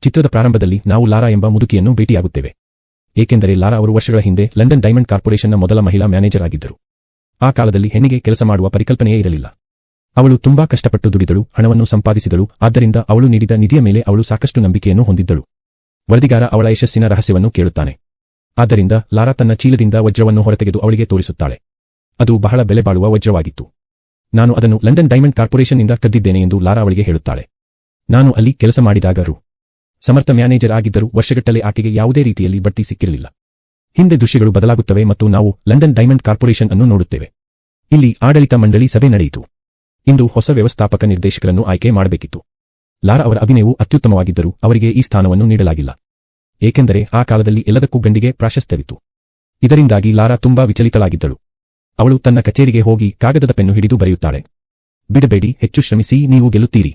ಚಿತ್ರದ ಪ್ರಾರಂಭದಲ್ಲಿ ನಾವು ಲಾರಾ ಎಂಬ ಮುದುಕಿಯನ್ನು ಭೇಟಿಯಾಗುತ್ತೇವೆ. ಏಕೆಂದರೆ ಲಾರಾ ಅವರು ವರ್ಷಗಳ ಹಿಂದೆ ಲಂಡನ್ ಡೈಮಂಡ್ ಕಾರ್ಪೊರೇಷನ್ನ ಮೊದಲ ಮಹಿಳಾ ಮ್ಯಾನೇಜರ್ ಆಗಿದ್ದರು. ಆ ಕಾಲದಲ್ಲಿ ಹೆಣ್ಣಿಗೆ ಕೆಲಸ ಮಾಡುವ ಪರಿಕಲ್ಪನೆಯೇ ಇರಲಿಲ್ಲ. ಅವಳು ತುಂಬಾ ಕಷ್ಟಪಟ್ಟು ದುಡಿದಳು, ಹಣವನ್ನು ಸಂಪಾದಿಸಿದಳು. ಆದ್ದರಿಂದ ಅವಳು ನೀಡಿದ ನಿಧಿಯ ಮೇಲೆ ಅವಳು ಸಾಕಷ್ಟು ನಂಬಿಕೆಯನ್ನು ಹೊಂದಿದ್ದಳು. ವರದಿಗಾರ ಅವಳ ಯಶಸ್ಸಿನ ರಹಸ್ಯವನ್ನು ಕೇಳುತ್ತಾನೆ. ಆದ್ದರಿಂದ ಲಾರಾ ತನ್ನ ಚೀಲದಿಂದ ವಜ್ರವನ್ನು ಹೊರತೆಗೆದು ಅವಳಿಗೆ ತೋರಿಸುತ್ತಾಳೆ. ಅದು ಬಹಳ ಬೆಲೆ ಬಾಳುವ ವಜ್ರವಾಗಿತ್ತು. ನಾನು ಅದನ್ನು ಲಂಡನ್ ಡೈಮಂಡ್ ಕಾರ್ಪೊರೇಷನ್ನಿಂದ ಕದ್ದಿದ್ದೇನೆ ಎಂದು ಲಾರಾ ಅವಳಿಗೆ ಹೇಳುತ್ತಾಳೆ. ನಾನು ಅಲ್ಲಿ ಕೆಲಸ ಮಾಡಿದಾಗ ಸಮರ್ಥ ಮ್ಯಾನೇಜರ್ ಆಗಿದ್ದರೂ ವರ್ಷಗಟ್ಟಲೆ ಆಕೆಗೆ ಯಾವುದೇ ರೀತಿಯಲ್ಲಿ ಬಡ್ತಿ ಸಿಕ್ಕಿರಲಿಲ್ಲ. ಹಿಂದೆ ದೃಶ್ಯಗಳು ಬದಲಾಗುತ್ತವೆ ಮತ್ತು ನಾವು ಲಂಡನ್ ಡೈಮಂಡ್ ಕಾರ್ಪೊರೇಷನ್ ಅನ್ನು ನೋಡುತ್ತೇವೆ. ಇಲ್ಲಿ ಆಡಳಿತ ಮಂಡಳಿ ಸಭೆ ನಡೆಯಿತು. ಇಂದು ಹೊಸ ವ್ಯವಸ್ಥಾಪಕ ನಿರ್ದೇಶಕರನ್ನು ಆಯ್ಕೆ ಮಾಡಬೇಕಿತ್ತು. ಲಾರಾ ಅವರ ಅಭಿನಯವು ಅತ್ಯುತ್ತಮವಾಗಿದ್ದರೂ ಅವರಿಗೆ ಈ ಸ್ಥಾನವನ್ನು ನೀಡಲಾಗಿಲ್ಲ. ಏಕೆಂದರೆ ಆ ಕಾಲದಲ್ಲಿ ಎಲ್ಲದಕ್ಕೂ ಗಂಡಿಗೆ ಪ್ರಾಶಸ್ತ್ಯವಿತ್ತು. ಇದರಿಂದಾಗಿ ಲಾರಾ ತುಂಬಾ ವಿಚಲಿತಳಾಗಿದ್ದಳು. ಅವಳು ತನ್ನ ಕಚೇರಿಗೆ ಹೋಗಿ ಕಾಗದದ ಪೆನ್ನು ಹಿಡಿದು ಬರೆಯುತ್ತಾಳೆ. ಬಿಡಬೇಡಿ, ಹೆಚ್ಚು ಶ್ರಮಿಸಿ, ನೀವು ಗೆಲ್ಲುತ್ತೀರಿ.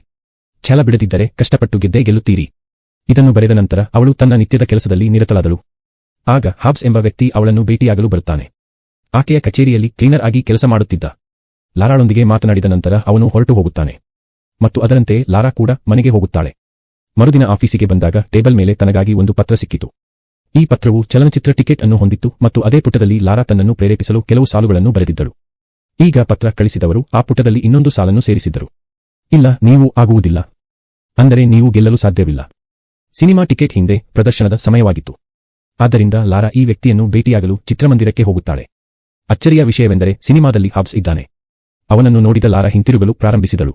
ಛಲ ಬಿಡದಿದ್ದರೆ ಕಷ್ಟಪಟ್ಟು ಗೆದ್ದೇ ಗೆಲ್ಲುತ್ತೀರಿ. ಇದನ್ನು ಬರೆದ ನಂತರ ಅವಳು ತನ್ನ ನಿತ್ಯದ ಕೆಲಸದಲ್ಲಿ ನಿರತಳಾದಳು. ಆಗ ಹಾಬ್ಸ್ ಎಂಬ ವ್ಯಕ್ತಿ ಅವಳನ್ನು ಭೇಟಿಯಾಗಲು ಬರುತ್ತಾನೆ. ಆಕೆಯ ಕಚೇರಿಯಲ್ಲಿ ಕ್ಲೀನರ್ ಆಗಿ ಕೆಲಸ ಮಾಡುತ್ತಿದ್ದ. ಲಾರಾಳೊಂದಿಗೆ ಮಾತನಾಡಿದ ನಂತರ ಅವನು ಹೊರಟು ಹೋಗುತ್ತಾನೆ. ಮತ್ತು ಅದರಂತೆ ಲಾರಾ ಕೂಡ ಮನೆಗೆ ಹೋಗುತ್ತಾಳೆ. ಮರುದಿನ ಆಫೀಸಿಗೆ ಬಂದಾಗ ಟೇಬಲ್ ಮೇಲೆ ತನಗಾಗಿ ಒಂದು ಪತ್ರ ಸಿಕ್ಕಿತು. ಈ ಪತ್ರವು ಚಲನಚಿತ್ರ ಟಿಕೆಟ್ ಅನ್ನು ಹೊಂದಿತ್ತು ಮತ್ತು ಅದೇ ಪುಟದಲ್ಲಿ ಲಾರಾ ತನ್ನನ್ನು ಪ್ರೇರೇಪಿಸಲು ಕೆಲವು ಸಾಲುಗಳನ್ನು ಬರೆದಿದ್ದಳು. ಈಗ ಪತ್ರ ಕಳಿಸಿದವರು ಆ ಪುಟದಲ್ಲಿ ಇನ್ನೊಂದು ಸಾಲನ್ನು ಸೇರಿಸಿದ್ದರು. ಇಲ್ಲ, ನೀವು ಆಗುವುದಿಲ್ಲ. ಅಂದರೆ ನೀವು ಗೆಲ್ಲಲು ಸಾಧ್ಯವಿಲ್ಲ. ಸಿನಿಮಾ ಟಿಕೆಟ್ ಹಿಂದೆ ಪ್ರದರ್ಶನದ ಸಮಯವಾಗಿತ್ತು. ಆದ್ದರಿಂದ ಲಾರಾ ಈ ವ್ಯಕ್ತಿಯನ್ನು ಭೇಟಿಯಾಗಲು ಚಿತ್ರಮಂದಿರಕ್ಕೆ ಹೋಗುತ್ತಾಳೆ. ಅಚ್ಚರಿಯ ವಿಷಯವೆಂದರೆ ಸಿನಿಮಾದಲ್ಲಿ ಹಾಬ್ಸ್ ಇದ್ದಾನೆ. ಅವನನ್ನು ನೋಡಿದ ಲಾರಾ ಹಿಂತಿರುಗಲು ಪ್ರಾರಂಭಿಸಿದಳು.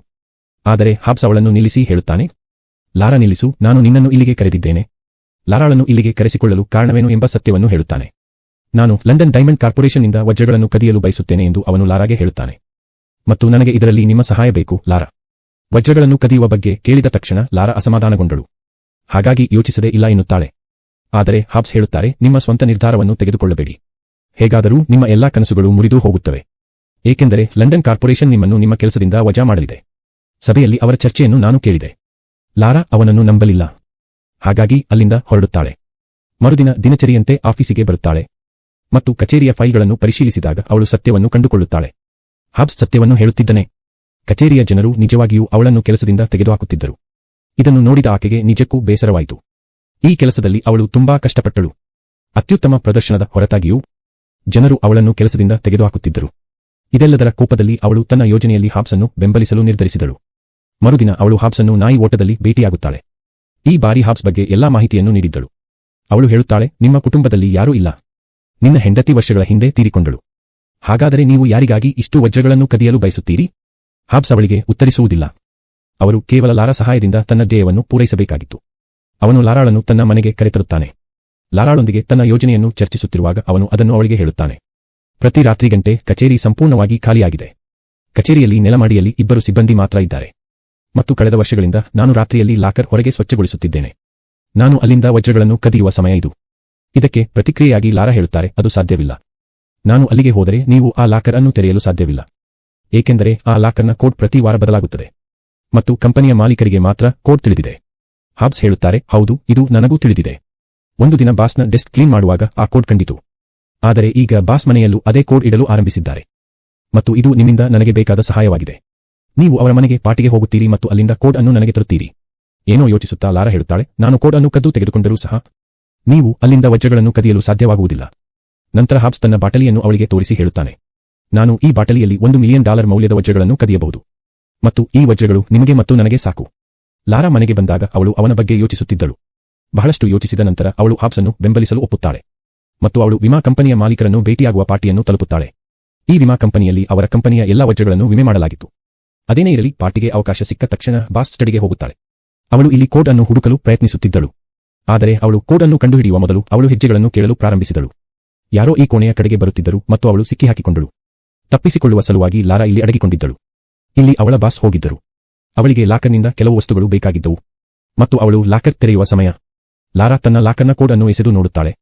ಆದರೆ ಹಾಬ್ಸ್ ಅವಳನ್ನು ನಿಲ್ಲಿಸಿ ಹೇಳುತ್ತಾನೆ, ಲಾರಾ ನಿಲ್ಲಿಸು, ನಾನು ನಿನ್ನನ್ನು ಇಲ್ಲಿಗೆ ಕರೆದಿದ್ದೇನೆ. ಲಾರಾಳನ್ನು ಇಲ್ಲಿಗೆ ಕರೆಸಿಕೊಳ್ಳಲು ಕಾರಣವೇನು ಎಂಬ ಸತ್ಯವನ್ನು ಹೇಳುತ್ತಾನೆ. ನಾನು ಲಂಡನ್ ಡೈಮಂಡ್ ಕಾರ್ಪೊರೇಷನ್ನಿಂದ ವಜ್ರಗಳನ್ನು ಕದಿಯಲು ಬಯಸುತ್ತೇನೆ ಎಂದು ಅವನು ಲಾರಾಗೆ ಹೇಳುತ್ತಾನೆ. ಮತ್ತು ನನಗೆ ಇದರಲ್ಲಿ ನಿಮ್ಮ ಸಹಾಯ ಬೇಕು, ಲಾರಾ. ವಜ್ರಗಳನ್ನು ಕದಿಯುವ ಬಗ್ಗೆ ಕೇಳಿದ ತಕ್ಷಣ ಲಾರಾ ಅಸಮಾಧಾನಗೊಂಡಳು. ಹಾಗಾಗಿ ಯೋಚಿಸದೆ ಇಲ್ಲ ಎನ್ನುತ್ತಾಳೆ. ಆದರೆ ಹಾಬ್ಸ್ ಹೇಳುತ್ತಾರೆ, ನಿಮ್ಮ ಸ್ವಂತ ನಿರ್ಧಾರವನ್ನು ತೆಗೆದುಕೊಳ್ಳಬೇಡಿ. ಹೇಗಾದರೂ ನಿಮ್ಮ ಎಲ್ಲಾ ಕನಸುಗಳು ಮುರಿದು ಹೋಗುತ್ತವೆ. ಏಕೆಂದರೆ ಲಂಡನ್ ಕಾರ್ಪೊರೇಷನ್ ನಿಮ್ಮನ್ನು ನಿಮ್ಮ ಕೆಲಸದಿಂದ ವಜಾ ಮಾಡಲಿದೆ. ಸಭೆಯಲ್ಲಿ ಅವರ ಚರ್ಚೆಯನ್ನು ನಾನು ಕೇಳಿದೆ. ಲಾರಾ ಅವನನ್ನು ನಂಬಲಿಲ್ಲ. ಹಾಗಾಗಿ ಅಲ್ಲಿಂದ ಹೊರಡುತ್ತಾಳೆ. ಮರುದಿನ ದಿನಚರಿಯಂತೆ ಆಫೀಸಿಗೆ ಬರುತ್ತಾಳೆ ಮತ್ತು ಕಚೇರಿಯ ಫೈಲ್ಗಳನ್ನು ಪರಿಶೀಲಿಸಿದಾಗ ಅವಳು ಸತ್ಯವನ್ನು ಕಂಡುಕೊಳ್ಳುತ್ತಾಳೆ. ಹಾಬ್ಸ್ ಸತ್ಯವನ್ನು ಹೇಳುತ್ತಿದ್ದನೆ. ಕಚೇರಿಯ ಜನರು ನಿಜವಾಗಿಯೂ ಅವಳನ್ನು ಕೆಲಸದಿಂದ ತೆಗೆದುಹಾಕುತ್ತಿದ್ದರು. ಇದನ್ನು ನೋಡಿದ ಆಕೆಗೆ ನಿಜಕ್ಕೂ ಬೇಸರವಾಯಿತು. ಈ ಕೆಲಸದಲ್ಲಿ ಅವಳು ತುಂಬಾ ಕಷ್ಟಪಟ್ಟಳು. ಅತ್ಯುತ್ತಮ ಪ್ರದರ್ಶನದ ಹೊರತಾಗಿಯೂ ಜನರು ಅವಳನ್ನು ಕೆಲಸದಿಂದ ತೆಗೆದುಹಾಕುತ್ತಿದ್ದರು. ಇದೆಲ್ಲದರ ಕೋಪದಲ್ಲಿ ಅವಳು ತನ್ನ ಯೋಜನೆಯಲ್ಲಿ ಹಾಬ್ಸನ್ನು ಬೆಂಬಲಿಸಲು ನಿರ್ಧರಿಸಿದಳು. ಮರುದಿನ ಅವಳು ಹಾಬ್ಸನ್ನು ನಾಯಿ ಓಟದಲ್ಲಿ ಭೇಟಿಯಾಗುತ್ತಾಳೆ. ಈ ಬಾರಿ ಹಾಬ್ಸ್ ಬಗ್ಗೆ ಎಲ್ಲಾ ಮಾಹಿತಿಯನ್ನು ನೀಡಿದ್ದಳು. ಅವಳು ಹೇಳುತ್ತಾಳೆ, ನಿಮ್ಮ ಕುಟುಂಬದಲ್ಲಿ ಯಾರೂ ಇಲ್ಲ. ನಿನ್ನ ಹೆಂಡತಿ ವರ್ಷಗಳ ಹಿಂದೆ ತೀರಿಕೊಂಡಳು. ಹಾಗಾದರೆ ನೀವು ಯಾರಿಗಾಗಿ ಇಷ್ಟು ವಜ್ರಗಳನ್ನು ಕದಿಯಲು ಬಯಸುತ್ತೀರಿ? ಹಾಬ್ಸ್ ಅವಳಿಗೆ ಉತ್ತರಿಸುವುದಿಲ್ಲ. ಅವರು ಕೇವಲ ಲಾರಾ ಸಹಾಯದಿಂದ ತನ್ನ ಧ್ಯೇಯವನ್ನು ಪೂರೈಸಬೇಕಾಗಿತ್ತು. ಅವನು ಲಾರಾಳನ್ನು ತನ್ನ ಮನೆಗೆ ಕರೆತರುತ್ತಾನೆ. ಲಾರಾಳೊಂದಿಗೆ ತನ್ನ ಯೋಜನೆಯನ್ನು ಚರ್ಚಿಸುತ್ತಿರುವಾಗ ಅವನು ಅದನ್ನು ಅವಳಿಗೆ ಹೇಳುತ್ತಾನೆ. ಪ್ರತಿ ರಾತ್ರಿ ಗಂಟೆ ಕಚೇರಿ ಸಂಪೂರ್ಣವಾಗಿ ಖಾಲಿಯಾಗಿದೆ. ಕಚೇರಿಯಲ್ಲಿ ನೆಲಮಾಡಿಯಲ್ಲಿ 2 ಸಿಬ್ಬಂದಿ ಮಾತ್ರ ಇದ್ದಾರೆ. ಮತ್ತು ಕಳೆದ ವರ್ಷಗಳಿಂದ ನಾನು ರಾತ್ರಿಯಲ್ಲಿ ಲಾಕರ್ ಹೊರಗೆ ಸ್ವಚ್ಛಗೊಳಿಸುತ್ತಿದ್ದೇನೆ. ನಾನು ಅಲ್ಲಿಂದ ವಜ್ರಗಳನ್ನು ಕದಿಯುವ ಸಮಯ ಇದು. ಇದಕ್ಕೆ ಪ್ರತಿಕ್ರಿಯೆಯಾಗಿ ಲಾರಾ ಹೇಳುತ್ತಾರೆ, ಅದು ಸಾಧ್ಯವಿಲ್ಲ. ನಾನು ಅಲ್ಲಿಗೆ ಹೋದರೆ ನೀವು ಆ ಲಾಕರ್ ಅನ್ನು ತೆರೆಯಲು ಸಾಧ್ಯವಿಲ್ಲ. ಏಕೆಂದರೆ ಆ ಲಾಕರ್ನ ಕೋಡ್ ಪ್ರತಿ ವಾರ ಬದಲಾಗುತ್ತದೆ. ಮತ್ತು ಕಂಪನಿಯ ಮಾಲೀಕರಿಗೆ ಮಾತ್ರ ಕೋಡ್ ತಿಳಿದಿದೆ. ಹಾಬ್ಸ್ ಹೇಳುತ್ತಾರೆ, ಹೌದು, ಇದು ನನಗೂ ತಿಳಿದಿದೆ. ಒಂದು ದಿನ ಬಾಸ್ನ ಡೆಸ್ಕ್ ಕ್ಲೀನ್ ಮಾಡುವಾಗ ಆ ಕೋಡ್ ಕಂಡಿತು. ಆದರೆ ಈಗ ಬಾಸ್ ಮನೆಯಲ್ಲೂ ಅದೇ ಕೋಡ್ ಇಡಲು ಆರಂಭಿಸಿದ್ದಾರೆ. ಮತ್ತು ಇದು ನಿಮ್ಮಿಂದ ನನಗೆ ಬೇಕಾದ ಸಹಾಯವಾಗಿದೆ. ನೀವು ಅವರ ಮನೆಗೆ ಪಾರ್ಟಿಗೆ ಹೋಗುತ್ತೀರಿ ಮತ್ತು ಅಲ್ಲಿಂದ ಕೋಡ್ ಅನ್ನು ನನಗೆ ತರುತ್ತೀರಿ. ಏನೋ ಯೋಚಿಸುತ್ತಾ ಲಾರಾ ಹೇಳುತ್ತಾಳೆ, ನಾನು ಕೋಡ್ ಅನ್ನು ಕದ್ದು ತೆಗೆದುಕೊಂಡರೂ ಸಹ ನೀವು ಅಲ್ಲಿಂದ ವಜ್ರಗಳನ್ನು ಕದಿಯಲು ಸಾಧ್ಯವಾಗುವುದಿಲ್ಲ. ನಂತರ ಹಾಬ್ಸ್ ತನ್ನ ಬಾಟಲಿಯನ್ನು ಅವಳಿಗೆ ತೋರಿಸಿ ಹೇಳುತ್ತಾನೆ, ನಾನು ಈ ಬಾಟಲಿಯಲ್ಲಿ $1 ಮಿಲಿಯನ್ ಮೌಲ್ಯದ ವಜ್ರಗಳನ್ನು ಕದಿಯಬಹುದು. ಮತ್ತು ಈ ವಜ್ರಗಳು ನಿಮಗೆ ಮತ್ತು ನನಗೆ ಸಾಕು. ಲಾರಾ ಮನೆಗೆ ಬಂದಾಗ ಅವಳು ಅವನ ಬಗ್ಗೆ ಯೋಚಿಸುತ್ತಿದ್ದಳು. ಬಹಳಷ್ಟು ಯೋಚಿಸಿದ ನಂತರ ಅವಳು ಹಾಬ್ಸನ್ನು ಬೆಂಬಲಿಸಲು ಒಪ್ಪುತ್ತಾಳೆ. ಮತ್ತು ಅವಳು ವಿಮಾ ಕಂಪನಿಯ ಮಾಲೀಕರನ್ನು ಭೇಟಿಯಾಗುವ ಪಾರ್ಟಿಯನ್ನು ತಲುಪುತ್ತಾಳೆ. ಈ ವಿಮಾ ಕಂಪನಿಯಲ್ಲಿ ಅವರ ಕಂಪನಿಯ ಎಲ್ಲಾ ವಜ್ರಗಳನ್ನು ವಿಮೆ ಮಾಡಲಾಗಿತ್ತು. ಅದೇನೇ ಇರಲಿ, ಪಾರ್ಟಿಗೆ ಅವಕಾಶ ಸಿಕ್ಕ ತಕ್ಷಣ ಬಾಸ್ ಸ್ಟಡಿಗೆ ಹೋಗುತ್ತಾಳೆ. ಅವಳು ಇಲ್ಲಿ ಕೋಡ್ ಅನ್ನು ಹುಡುಕಲು ಪ್ರಯತ್ನಿಸುತ್ತಿದ್ದಳು. ಆದರೆ ಅವಳು ಕೋಡ್ ಅನ್ನು ಕಂಡುಹಿಡಿಯುವ ಮೊದಲು ಅವಳು ಹೆಜ್ಜೆಗಳನ್ನು ಕೇಳಲು ಪ್ರಾರಂಭಿಸಿದಳು. ಯಾರೋ ಈ ಕೋಣೆಯ ಕಡೆಗೆ ಬರುತ್ತಿದ್ದರು ಮತ್ತು ಅವಳು ಸಿಕ್ಕಿಹಾಕಿಕೊಂಡಳು. ತಪ್ಪಿಸಿಕೊಳ್ಳುವ ಸಲುವಾಗಿ ಲಾರಾ ಇಲ್ಲಿ ಅಡಗಿಕೊಂಡಿದ್ದಳು. ಇಲ್ಲಿ ಅವಳ ಬಾಸ್ ಹೋಗಿದ್ದರು. ಅವಳಿಗೆ ಲಾಕರ್ನಿಂದ ಕೆಲವು ವಸ್ತುಗಳು ಬೇಕಾಗಿದ್ದವು. ಮತ್ತು ಅವಳು ಲಾಕರ್ ತೆರೆಯುವ ಸಮಯ. ಲಾರಾ ತನ್ನ ಲಾಕರ್ನ ಕೋಡ್ ಅನ್ನು ಎಸೆದು ನೋಡುತ್ತಾಳೆ.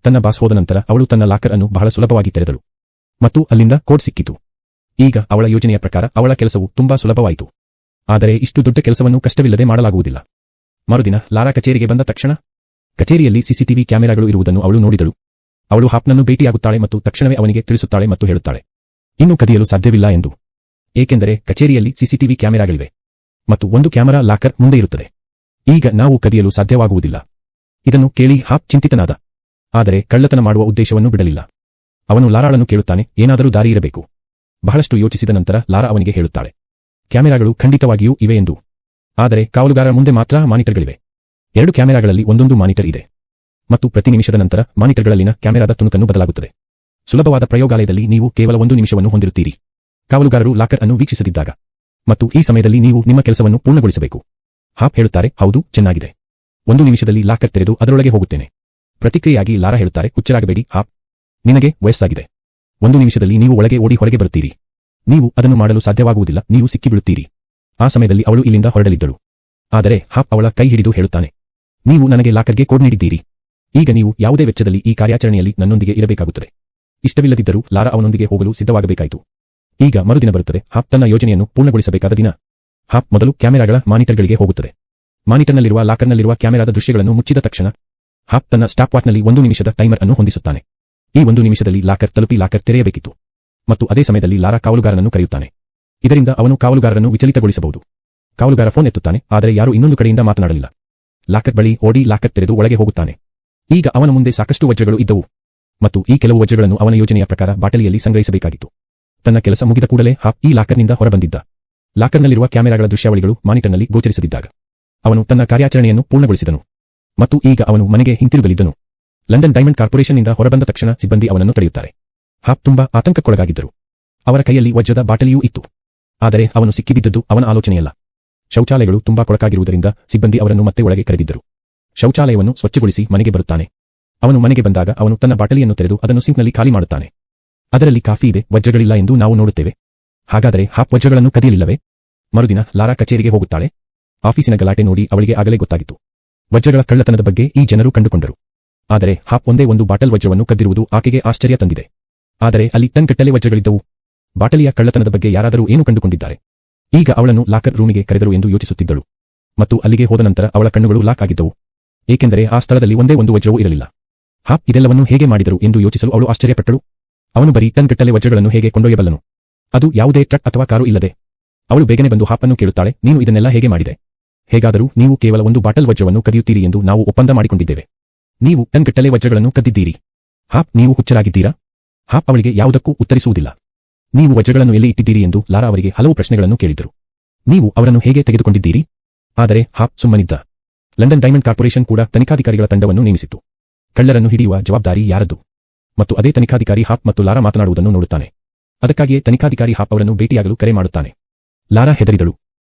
ತನ್ನ ಬಾಸ್ ಹೋದ ನಂತರ ಅವಳು ತನ್ನ ಲಾಕರ್ ಅನ್ನು ಬಹಳ ಸುಲಭವಾಗಿ ತೆರೆದಳು. ಮತ್ತು ಅಲ್ಲಿಂದ ಕೋಡ್ ಸಿಕ್ಕಿತು. ಈಗ ಅವಳ ಯೋಜನೆಯ ಪ್ರಕಾರ ಅವಳ ಕೆಲಸವು ತುಂಬಾ ಸುಲಭವಾಯಿತು. ಆದರೆ ಇಷ್ಟು ದೊಡ್ಡ ಕೆಲಸವನ್ನು ಕಷ್ಟವಿಲ್ಲದೆ ಮಾಡಲಾಗುವುದಿಲ್ಲ. ಮರುದಿನ ಲಾರಾ ಕಚೇರಿಗೆ ಬಂದ ತಕ್ಷಣ ಕಚೇರಿಯಲ್ಲಿ ಸಿಸಿಟಿವಿ ಕ್ಯಾಮೆರಾಗಳು ಇರುವುದನ್ನು ಅವಳು ನೋಡಿದಳು. ಅವಳು ಹಾಪ್ನನ್ನು ಭೇಟಿಯಾಗುತ್ತಾಳೆ ಮತ್ತು ತಕ್ಷಣವೇ ಅವನಿಗೆ ತಿಳಿಸುತ್ತಾಳೆ ಮತ್ತು ಹೇಳುತ್ತಾಳೆ, ಇನ್ನೂ ಕದಿಯಲು ಸಾಧ್ಯವಿಲ್ಲ ಎಂದು. ಏಕೆಂದರೆ ಕಚೇರಿಯಲ್ಲಿ ಸಿಸಿಟಿವಿ ಕ್ಯಾಮೆರಾಗಳಿವೆ. ಮತ್ತು ಒಂದು ಕ್ಯಾಮೆರಾ ಲಾಕರ್ ಮುಂದೆ ಇರುತ್ತದೆ. ಈಗ ನಾವು ಕದಿಯಲು ಸಾಧ್ಯವಾಗುವುದಿಲ್ಲ. ಇದನ್ನು ಕೇಳಿ ಹಾಪ್ ಚಿಂತಿತನಾದ. ಆದರೆ ಕಳ್ಳತನ ಮಾಡುವ ಉದ್ದೇಶವನ್ನು ಬಿಡಲಿಲ್ಲ. ಅವನು ಲಾರಾಳನ್ನು ಕೇಳುತ್ತಾನೆ, ಏನಾದರೂ ದಾರಿ ಇರಬೇಕು. ಬಹಳಷ್ಟು ಯೋಚಿಸಿದ ನಂತರ ಲಾರಾ ಅವನಿಗೆ ಹೇಳುತ್ತಾಳೆ, ಕ್ಯಾಮೆರಾಗಳು ಖಂಡಿತವಾಗಿಯೂ ಇವೆ ಎಂದು. ಆದರೆ ಕಾವಲುಗಾರರ ಮುಂದೆ ಮಾತ್ರ ಮಾನಿಟರ್ಗಳಿವೆ. 2 ಕ್ಯಾಮೆರಾಗಳಲ್ಲಿ ಒಂದೊಂದು ಮಾನಿಟರ್ ಇದೆ. ಮತ್ತು ಪ್ರತಿ ನಿಮಿಷದ ನಂತರ ಮಾನಿಟರ್ಗಳಲ್ಲಿನ ಕ್ಯಾಮೆರಾದ ತುಣುಕನ್ನು ಬದಲಾಗುತ್ತದೆ. ಸುಲಭವಾದ ಪ್ರಯೋಗಾಲಯದಲ್ಲಿ ನೀವು ಕೇವಲ 1 ನಿಮಿಷವನ್ನು ಹೊಂದಿರುತ್ತೀರಿ. ಕಾವಲುಗಾರರು ಲಾಕರ್ ಅನ್ನು ವೀಕ್ಷಿಸದಿದ್ದಾಗ. ಮತ್ತು ಈ ಸಮಯದಲ್ಲಿ ನೀವು ನಿಮ್ಮ ಕೆಲಸವನ್ನು ಪೂರ್ಣಗೊಳಿಸಬೇಕು. ಹಾಪ್ ಹೇಳುತ್ತಾರೆ, ಹೌದು, ಚೆನ್ನಾಗಿದೆ. 1 ನಿಮಿಷದಲ್ಲಿ ಲಾಕರ್ ತೆರೆದು ಅದರೊಳಗೆ ಹೋಗುತ್ತೇನೆ. ಪ್ರತಿಕ್ರಿಯೆಯಾಗಿ ಲಾರಾ ಹೇಳುತ್ತಾರೆ, ಹುಚ್ಚರಾಗಬೇಡಿ ಹಾಪ್. ನಿನಗೆ ವಯಸ್ಸಾಗಿದೆ. 1 ನಿಮಿಷದಲ್ಲಿ ನೀವು ಒಳಗೆ ಓಡಿ ಹೊರಗೆ ಬರುತ್ತೀರಿ. ನೀವು ಅದನ್ನು ಮಾಡಲು ಸಾಧ್ಯವಾಗುವುದಿಲ್ಲ, ನೀವು ಸಿಕ್ಕಿಬೀಳುತ್ತೀರಿ. ಆ ಸಮಯದಲ್ಲಿ ಅವಳು ಇಲ್ಲಿಂದ ಹೊರಡಲಿದ್ದಳು. ಆದರೆ ಹಾಪ್ ಅವಳ ಕೈ ಹಿಡಿದು ಹೇಳುತ್ತಾನೆ, ನೀವು ನನಗೆ ಲಾಕರ್ಗೆ ಕೋಡ್ ನೀಡಿದ್ದೀರಿ. ಈಗ ನೀವು ಯಾವುದೇ ವೆಚ್ಚದಲ್ಲಿ ಈ ಕಾರ್ಯಾಚರಣೆಯಲ್ಲಿ ನನ್ನೊಂದಿಗೆ ಇರಬೇಕಾಗುತ್ತದೆ. ಇಷ್ಟವಿಲ್ಲದಿದ್ದರೂ ಲಾರಾ ಅವನೊಂದಿಗೆ ಹೋಗಲು ಸಿದ್ಧವಾಗಬೇಕಾಯಿತು. ಈಗ ಮರುದಿನ ಬರುತ್ತದೆ. ಹಾಪ್ ತನ್ನ ಯೋಜನೆಯನ್ನು ಪೂರ್ಣಗೊಳಿಸಬೇಕಾದ ದಿನ. ಹಾಪ್ ಮೊದಲು ಕ್ಯಾಮೆರಾಗಳ ಮಾನಿಟರ್ಗಳಿಗೆ ಹೋಗುತ್ತದೆ. ಮಾನಿಟರ್ನಲ್ಲಿರುವ ಲಾಕರ್ನಲ್ಲಿರುವ ಕ್ಯಾಮೆರಾದ ದೃಶ್ಯಗಳನ್ನು ಮುಚ್ಚಿದ ತಕ್ಷಣ ಹಾಪ್ ತನ್ನ ಸ್ಟಾಪ್ ವಾಚ್ನಲ್ಲಿ 1 ನಿಮಿಷದ ಟೈಮರ್ ಅನ್ನು ಹೊಂದಿಸುತ್ತಾನೆ. ಈ 1 ನಿಮಿಷದಲ್ಲಿ ಲಾಕರ್ ತಲುಪಿ ಲಾಕರ್ ತೆರೆಯಬೇಕಿತ್ತು. ಮತ್ತು ಅದೇ ಸಮಯದಲ್ಲಿ ಲಾರಾ ಕಾವಲುಗಾರನನ್ನು ಕರೆಯುತ್ತಾನೆ. ಇದರಿಂದ ಅವನು ಕಾವಲುಗಾರರನ್ನು ವಿಚಲಿತಗೊಳಿಸಬಹುದು. ಕಾವಲುಗಾರ ಫೋನ್ ಎತ್ತುತ್ತಾನೆ, ಆದರೆ ಯಾರೂ ಇನ್ನೊಂದು ಕಡೆಯಿಂದ ಮಾತನಾಡಲಿಲ್ಲ. ಲಾಕರ್ ಬಳಿ ಓಡಿ ಲಾಕರ್ ತೆರೆದು ಒಳಗೆ ಹೋಗುತ್ತಾನೆ. ಈಗ ಅವನ ಮುಂದೆ ಸಾಕಷ್ಟು ವಜ್ರಗಳು ಇದ್ದವು. ಮತ್ತು ಈ ಕೆಲವು ವಜ್ರಗಳನ್ನು ಅವನ ಯೋಜನೆಯ ಪ್ರಕಾರ ಬಾಟಲಿಯಲ್ಲಿ ಸಂಗ್ರಹಿಸಬೇಕಾಗಿತ್ತು. ತನ್ನ ಕೆಲಸ ಮುಗಿದ ಕೂಡಲೇ ಹಾಪ್ ಈ ಲಾಕರ್ನಿಂದ ಹೊರಬಂದಿದ್ದ. ಲಾಕರ್ನಲ್ಲಿರುವ ಕ್ಯಾಮೆರಾಗಳ ದೃಶ್ಯಾವಳಿಗಳು ಮಾನಿಟರ್ನಲ್ಲಿ ಗೋಚರಿಸದಿದ್ದಾಗ ಅವನು ತನ್ನ ಕಾರ್ಯಾಚರಣೆಯನ್ನು ಪೂರ್ಣಗೊಳಿಸಿದನು. ಮತ್ತು ಈಗ ಅವನು ಮನೆಗೆ ಹಿಂತಿರುಗಲಿದ್ದನು. ಲಂಡನ್ ಡೈಮಂಡ್ ಕಾರ್ಪೊರೇಷನ್ನಿಂದ ಹೊರಬಂದ ತಕ್ಷಣ ಸಿಬ್ಬಂದಿ ಅವನನ್ನು ತಡೆಯುತ್ತಾರೆ. ಹಾಪ್ ತುಂಬಾ ಆತಂಕಕ್ಕೊಳಗಾಗಿದ್ದರು. ಅವರ ಕೈಯಲ್ಲಿ ವಜ್ರದ ಬಾಟಲಿಯೂ ಇತ್ತು. ಆದರೆ ಅವನು ಸಿಕ್ಕಿಬಿದ್ದದ್ದು ಅವನ ಆಲೋಚನೆಯಲ್ಲ. ಶೌಚಾಲಯಗಳು ತುಂಬಾ ಕೊಳಕಾಗಿರುವುದರಿಂದ ಸಿಬ್ಬಂದಿ ಅವರನ್ನು ಮತ್ತೆ ಒಳಗೆ ಕರೆದಿದ್ದರು. ಶೌಚಾಲಯವನ್ನು ಸ್ವಚ್ಛಗೊಳಿಸಿ ಮನೆಗೆ ಬರುತ್ತಾನೆ. ಅವನು ಮನೆಗೆ ಬಂದಾಗ ಅವನು ತನ್ನ ಬಾಟಲಿಯನ್ನು ತೆರೆದು ಅದನ್ನು ಸಿಂಕ್ನಲ್ಲಿ ಖಾಲಿ ಮಾಡುತ್ತಾನೆ. ಅದರಲ್ಲಿ ಕಾಫಿ ಇದೆ, ವಜ್ರಗಳಿಲ್ಲ ಎಂದು ನಾವು ನೋಡುತ್ತೇವೆ. ಹಾಗಾದರೆ ಹಾಪ್ ವಜ್ರಗಳನ್ನು ಕದಿಯಲಿಲ್ಲವೇ? ಮರುದಿನ ಲಾರಾ ಕಚೇರಿಗೆ ಹೋಗುತ್ತಾಳೆ. ಆಫೀಸಿನ ಗಲಾಟೆ ನೋಡಿ ಅವಳಿಗೆ ಆಗಲೇ ಗೊತ್ತಾಗಿತ್ತು. ವಜ್ರಗಳ ಕಳ್ಳತನದ ಬಗ್ಗೆ ಈ ಜನರು ಕಂಡುಕೊಂಡರು. ಆದರೆ ಹಾಪ್ ಒಂದೇ ಒಂದು ಬಾಟಲ್ ವಜ್ರವನ್ನು ಕದ್ದಿರುವುದು ಆಕೆಗೆ ಆಶ್ಚರ್ಯ ತಂದಿದೆ. ಆದರೆ ಅಲ್ಲಿ ಟನ್ಗಟ್ಟಲೆ ವಜ್ರಗಳಿದ್ದವು. ಬಾಟಲಿಯ ಕಳ್ಳತನದ ಬಗ್ಗೆ ಯಾರಾದರೂ ಏನು ಕಂಡುಕೊಂಡಿದ್ದಾರೆ? ಈಗ ಅವಳನ್ನು ಲಾಕರ್ ರೂಮಿಗೆ ಕರೆದರು ಎಂದು ಯೋಚಿಸುತ್ತಿದ್ದಳು. ಮತ್ತು ಅಲ್ಲಿಗೆ ಹೋದ ನಂತರ ಅವಳ ಕಣ್ಣುಗಳು ಲಾಕ್ ಆಗಿದ್ದವು. ಏಕೆಂದರೆ ಆ ಸ್ಥಳದಲ್ಲಿ ಒಂದೇ ಒಂದು ವಜ್ರವೂ ಇರಲಿಲ್ಲ. ಹಾಪ್ ಇದೆಲ್ಲವನ್ನೂ ಹೇಗೆ ಮಾಡಿದರು ಎಂದು ಯೋಚಿಸಲು ಅವಳು ಆಶ್ಚರ್ಯಪಟ್ಟಳು. ಅವನು ಬರೀ ಟನ್ಗಟ್ಟಲೆ ವಜ್ರಗಳನ್ನು ಹೇಗೆ ಕೊಂಡೊಯ್ಯಬಲ್ಲನು? ಅದು ಯಾವುದೇ ಟ್ರಕ್ ಅಥವಾ ಕಾರು ಇಲ್ಲದೆ. ಅವಳು ಬೇಗನೆ ಬಂದು ಹಾಪ್ ಅನ್ನು ಕೇಳುತ್ತಾಳೆ, ನೀನು ಇದನ್ನೆಲ್ಲ ಹೇಗೆ ಮಾಡಿದೆ? ಹೇಗಾದರೂ ನೀವು ಕೇವಲ 1 ಬಾಟಲ್ ವಜ್ರವನ್ನು ಕದಿಯುತ್ತೀರಿ ಎಂದು ನಾವು ಒಪ್ಪಂದ ಮಾಡಿಕೊಂಡಿದ್ದೇವೆ. ನೀವು ಟನ್ಗಟ್ಟಲೆ ವಜ್ರಗಳನ್ನು ಕದ್ದಿದ್ದೀರಿ. ಹಾಪ್, ನೀವು ಹುಚ್ಚರಾಗಿದ್ದೀರಾ? ಹಾಪ್ ಅವಳಿಗೆ ಯಾವುದಕ್ಕೂ ಉತ್ತರಿಸುವುದಿಲ್ಲ. ನೀವು ವಜ್ರಗಳನ್ನು ಎಲ್ಲಿ ಇಟ್ಟಿದ್ದೀರಿ ಎಂದು ಲಾರಾ ಅವರಿಗೆ ಹಲವು ಪ್ರಶ್ನೆಗಳನ್ನು ಕೇಳಿದರು. ನೀವು ಅವರನ್ನು ಹೇಗೆ ತೆಗೆದುಕೊಂಡಿದ್ದೀರಿ? ಆದರೆ ಹಾಪ್ ಸುಮ್ಮನಿದ್ದ. ಲಂಡನ್ ಡೈಮಂಡ್ ಕಾರ್ಪೊರೇಷನ್ ಕೂಡ ತನಿಖಾಧಿಕಾರಿಗಳ ತಂಡವನ್ನು ನೇಮಿಸಿತ್ತು. ಕಳ್ಳರನ್ನು ಹಿಡಿಯುವ ಜವಾಬ್ದಾರಿ ಯಾರದ್ದು? ಮತ್ತು ಅದೇ ತನಿಖಾಧಿಕಾರಿ ಹಾಪ್ ಮತ್ತು ಲಾರಾ ಮಾತನಾಡುವುದನ್ನು ನೋಡುತ್ತಾನೆ. ಅದಕ್ಕಾಗಿಯೇ ತನಿಖಾಧಿಕಾರಿ ಹಾಪ್ ಅವರನ್ನು ಭೇಟಿಯಾಗಲು ಕರೆ ಮಾಡುತ್ತಾನೆ. ಲಾರಾ ಹೆದರಿದಳು.